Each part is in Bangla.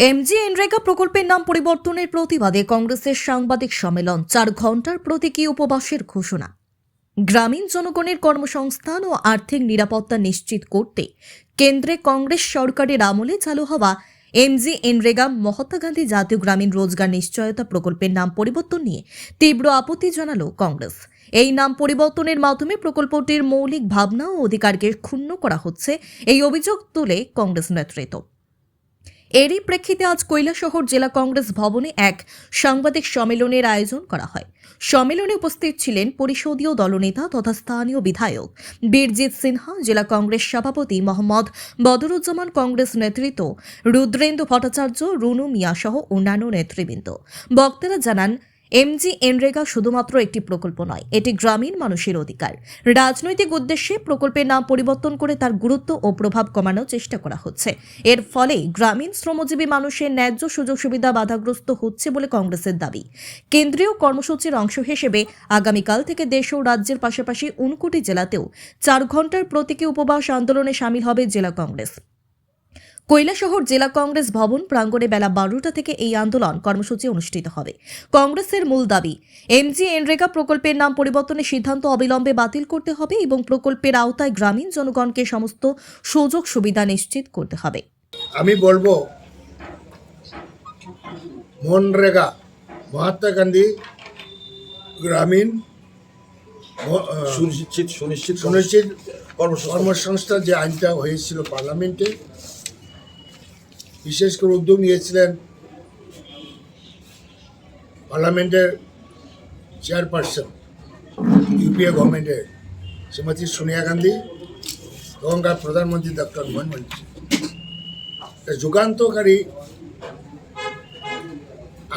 এমজিএনরেগা প্রকল্পের নাম পরিবর্তনের প্রতিবাদে কংগ্রেসের সাংবাদিক সম্মেলন, 4 ঘন্টার প্রতীকী উপবাসের ঘোষণা। গ্রামীণ জনগণের কর্মসংস্থান ও আর্থিক নিরাপত্তা নিশ্চিত করতে কেন্দ্রে কংগ্রেস সরকারের আমলে চালু হওয়া এমজিএনরেগা মহাত্মা গান্ধী জাতীয় গ্রামীণ রোজগার নিশ্চয়তা প্রকল্পের নাম পরিবর্তন নিয়ে তীব্র আপত্তি জানালো কংগ্রেস। এই নাম পরিবর্তনের মাধ্যমে প্রকল্পটির মৌলিক ভাবনা ও অধিকারকে ক্ষুণ্ণ করা হচ্ছে, এই অভিযোগ তুলে কংগ্রেস নেতৃত্ব। এরই প্রেক্ষিতে আজ কৈলাসহর জেলা কংগ্রেস ভবনে এক সাংবাদিক সম্মেলনের আয়োজন করা হয়। সম্মেলনে উপস্থিত ছিলেন পরিষদীয় দলনেতা তথা স্থানীয় বিধায়ক বীরজিৎ সিনহা, জেলা কংগ্রেস সভাপতি মোহাম্মদ বদরুজ্জামান, কংগ্রেস নেতৃত্ব রুদ্রেন্দু ভট্টাচার্য, রুনু মিয়া সহ অন্যান্য নেতৃবৃন্দ। বক্তারা জানান, এমজিএনরেগা শুধুমাত্র একটি প্রকল্প নয়, এটি গ্রামীণ মানুষের অধিকার। রাজনৈতিক উদ্দেশ্যে প্রকল্পের নাম পরিবর্তন করে তার গুরুত্ব ও প্রভাব কমানোর চেষ্টা করা হচ্ছে। এর ফলে গ্রামীণ শ্রমজীবী মানুষের ন্যায্য সুযোগ সুবিধা বাধাগ্রস্ত হচ্ছে বলে কংগ্রেসের দাবি। কেন্দ্রীয় কর্মসূচির অংশ হিসেবে আগামীকাল থেকে দেশ ও রাজ্যের পাশাপাশি 59 জেলাতেও 4 ঘন্টার প্রতীকী উপবাস আন্দোলনে শামিল হবে জেলা কংগ্রেস। কৈলাসহর জেলা কংগ্রেস ভবন প্রাঙ্গণে বেলা 12টা থেকে এই আন্দোলন কর্মসূচি অনুষ্ঠিত হবে। কংগ্রেসের মূল দাবি, এমজিএনরেগা প্রকল্পের নাম পরিবর্তনের সিদ্ধান্ত অবিলম্বে বাতিল করতে হবে এবং প্রকল্পের আওতায় গ্রামীণ জনগণকে সমস্ত সুযোগ সুবিধা নিশ্চিত করতে হবে। আমি বলবো, মনরেগা মহাত্মা গান্ধী গ্রামীণ সুনিশ্চিত কর্মসংস্থান যে আইনটা হয়েছিল পার্লামেন্টে, বিশেষ করে উদ্যোগ নিয়েছিলেন পার্লামেন্টের চেয়ারপারসন ইউপিএ গভর্নমেন্টের শ্রীমতী সোনিয়া গান্ধী, তখনকার প্রধানমন্ত্রী ডক্টর মনমোহন সিং। যুগান্তকারী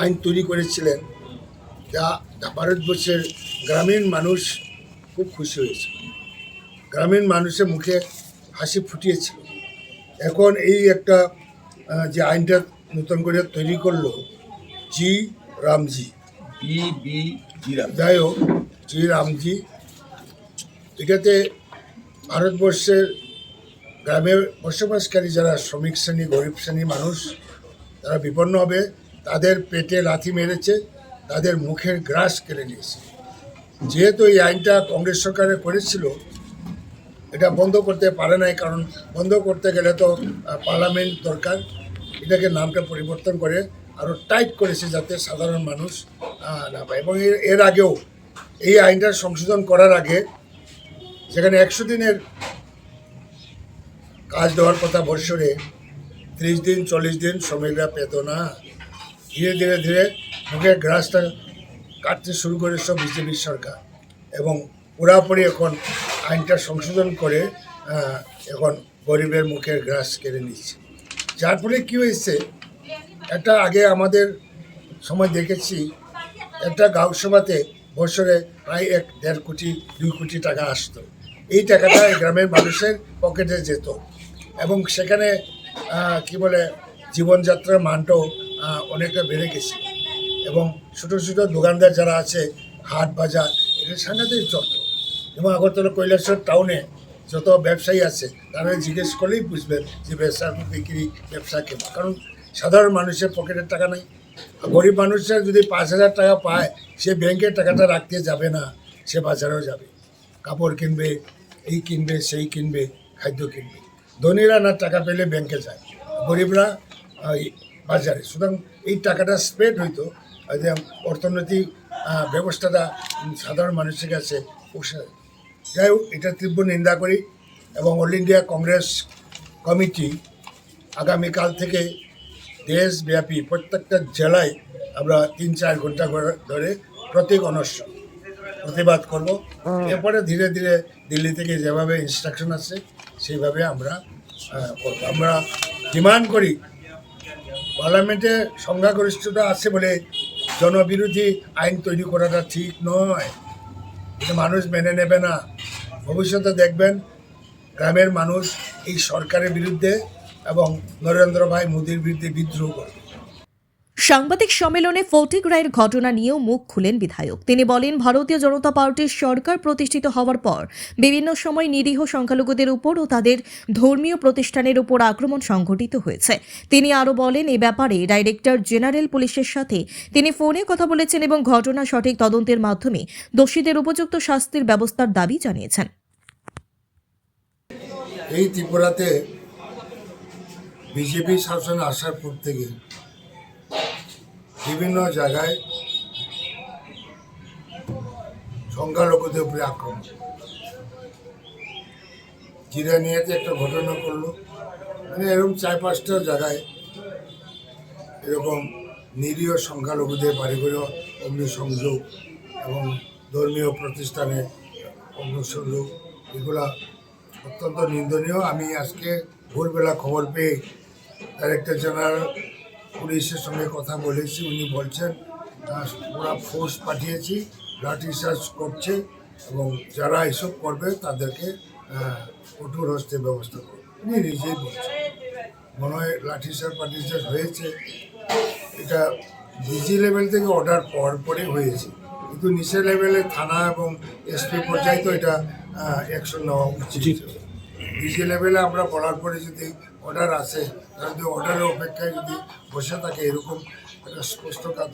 আইন তৈরি করেছিলেন, যা ভারতবর্ষের গ্রামীণ মানুষ খুব খুশি হয়েছিল, গ্রামীণ মানুষের মুখে হাসি ফুটিয়েছিল। এখন এই একটা যে আইনটা নতুন করে তৈরি করলো জি রামজি, যাই হোক জি রামজি, এটাতে ভারতবর্ষের গ্রামে বসবাসকারী যারা শ্রমিক শ্রেণী, গরিব শ্রেণী মানুষ, তারা বিপন্ন হবে। তাদের পেটে লাথি মেরেছে, তাদের মুখের গ্রাস কেড়ে নিয়েছে। যেহেতু এই আইনটা কংগ্রেস সরকারে করেছিল, এটা বন্ধ করতে পারে নাই, কারণ বন্ধ করতে গেলে তো পার্লামেন্ট দরকার। এটাকে নামটা পরিবর্তন করে আরও টাইট করেছে যাতে সাধারণ মানুষ না পায়। এবং এর আগেও এই আইনটা সংশোধন করার আগে, যেখানে 100 দিনের কাজ দেওয়ার কথা বৎসরে, 30 দিন 40 দিন শ্রমিকরা পেত না। ধীরে ধীরে ধীরে মুখের গ্রাসটা কাটতে শুরু করে সব বিজেপির সরকার, এবং পুরাপুরি এখন আইনটা সংশোধন করে এখন গরিবের মুখের গ্রাস কেড়ে নিচ্ছে। যার ফলে কী হয়েছে, একটা আগে আমাদের সময় দেখেছি, একটা গাঁওসভাতে বছরে প্রায় 1-1.5 কোটি 2 কোটি টাকা আসতো। এই টাকাটা গ্রামের মানুষের পকেটে যেত, এবং সেখানে কি বলে জীবনযাত্রার মানটাও অনেকটা বেড়ে গেছে। এবং ছোটো ছোটো দোকানদার যারা আছে, হাট বাজার, এটা সাংঘাতিক চলত। এবং আগরতলা কৈলাসহর টাউনে যত ব্যবসায়ী আছে, তারা জিজ্ঞেস করলেই বুঝবেন যে ব্যবসা বিক্রি ব্যবসা কেমন। কারণ সাধারণ মানুষের পকেটের টাকা নেই। গরিব মানুষরা যদি 5,000 টাকা পায়, সে ব্যাংকের টাকাটা রাখতে যাবে না, সে বাজারেও যাবে, কাপড় কিনবে, এই কিনবে, সেই কিনবে, খাদ্য কিনবে। ধনীরা না টাকা পেলে ব্যাংকে যায়, গরিবরা বাজারে। সুতরাং এই টাকাটা স্প্রেড হইতো, যে অর্থনৈতিক ব্যবস্থাটা সাধারণ মানুষের কাছে পোষায়। যাই হোক, এটা তীব্র নিন্দা করি, এবং অল ইন্ডিয়া কংগ্রেস কমিটি আগামীকাল থেকে দেশব্যাপী প্রত্যেকটা জেলায় আমরা 3-4 ঘন্টা ধরে প্রতীক অনশন প্রতিবাদ করব। এরপরে ধীরে ধীরে দিল্লি থেকে যেভাবে ইনস্ট্রাকশন আছে সেইভাবে আমরা করব। আমরা ডিমান্ড করি, পার্লামেন্টে সংখ্যাগরিষ্ঠতা আছে বলে জনবিরোধী আইন তৈরি করাটা ঠিক নয়, এটা মানুষ মেনে নেবে না। ভবিষ্যতে দেখবেন গ্রামের মানুষ এই সরকারের বিরুদ্ধে এবং নরেন্দ্র ভাই মোদির বিরুদ্ধে বিদ্রোহ করবে। সাংবাদিক সম্মেলনে ফটিক রায়ের ঘটনা নিয়েও মুখ খুলেন বিধায়ক। তিনি বলেন, ভারতীয় জনতা পার্টির সরকার প্রতিষ্ঠিত হওয়ার পর বিভিন্ন সময় নিরীহ সংখ্যালঘুদের উপর ও তাদের ধর্মীয় প্রতিষ্ঠানের উপর আক্রমণ সংঘটিত হয়েছে। তিনি আরও বলেন, এ ব্যাপারে ডাইরেক্টর জেনারেল পুলিশের সাথে তিনি ফোনে কথা বলেছেন এবং ঘটনা সঠিক তদন্তের মাধ্যমে দোষীদের উপযুক্ত শাস্তির ব্যবস্থার দাবি জানিয়েছেন। এই ত্রিপুরাতে বিজেপি শাসন আসার পর থেকে বিভিন্ন জায়গায় সংখ্যালঘুদের উপরে আক্রমণ। জিরানিয়াতে একটা ঘটনা করলো, মানে এরকম 4-5টা জায়গায় এরকম নিরীহ সংখ্যালঘুদের বাড়ি করে অগ্নিসংযোগ এবং ধর্মীয় প্রতিষ্ঠানে অগ্নিসংযোগ, এগুলা অত্যন্ত নিন্দনীয়। আমি আজকে ভোরবেলা খবর পেয়ে ডাইরেক্টর জেনারেল পুলিশের সঙ্গে কথা বলেছি। উনি বলছেন ওরা ফোর্স পাঠিয়েছি, লাঠিচার্জ করছে এবং যারা এসব করবে তাদেরকে কঠোর হস্তে ব্যবস্থা করবে। উনি নিজেই বলছেন, মনে হয় লাঠিচার্জ পাঠিচার্জ হয়েছে, এটা ডিজি লেভেল থেকে অর্ডার পাওয়ার পরে হয়েছে, কিন্তু নিচের লেভেলে থানা এবং এসপি পর্যায়ে তো এটা অ্যাকশন নেওয়া উচিত। ডিজি লেভেলে আমরা বলার পরে যদি অর্ডার আসে, তাহলে অর্ডারের অপেক্ষায় যদি বসে থাকে এরকম একটা স্পষ্টকাত,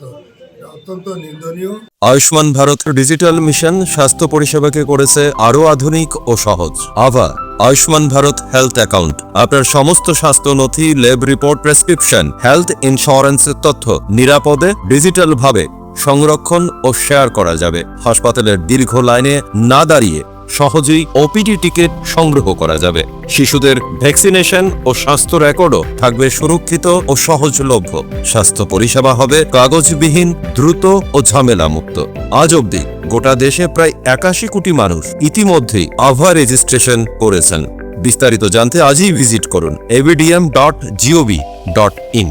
এটা অত্যন্ত নিন্দনীয়। আয়ুষ্মান ভারত ডিজিটাল মিশন স্বাস্থ্য পরিষেবাকে করেছে আরও আধুনিক ও সহজ। আভা আয়ুষ্মান ভারত হেলথ অ্যাকাউন্ট, আপনার সমস্ত স্বাস্থ্য নথি, ল্যাব রিপোর্ট, প্রেসক্রিপশন, হেলথ ইন্স্যুরেন্সের তথ্য নিরাপদে ডিজিটাল ভাবে সংরক্ষণ ও শেয়ার করা যাবে। হাসপাতালের দীর্ঘ লাইনে না দাঁড়িয়ে সহজেই ওপিডি টিকিট সংগ্রহ করা যাবে। শিশুদের ভ্যাকসিনেশন ও স্বাস্থ্য রেকর্ডও থাকবে সুরক্ষিত ও সহজলভ্য। স্বাস্থ্য পরিষেবা হবে কাগজবিহীন, দ্রুত ও ঝামেলামুক্ত। আজ অবধি গোটা দেশে প্রায় 81 কোটি মানুষ ইতিমধ্যেই আভা রেজিস্ট্রেশন করেছেন। বিস্তারিত জানতে আজই ভিজিট করুন avdm.gov.in।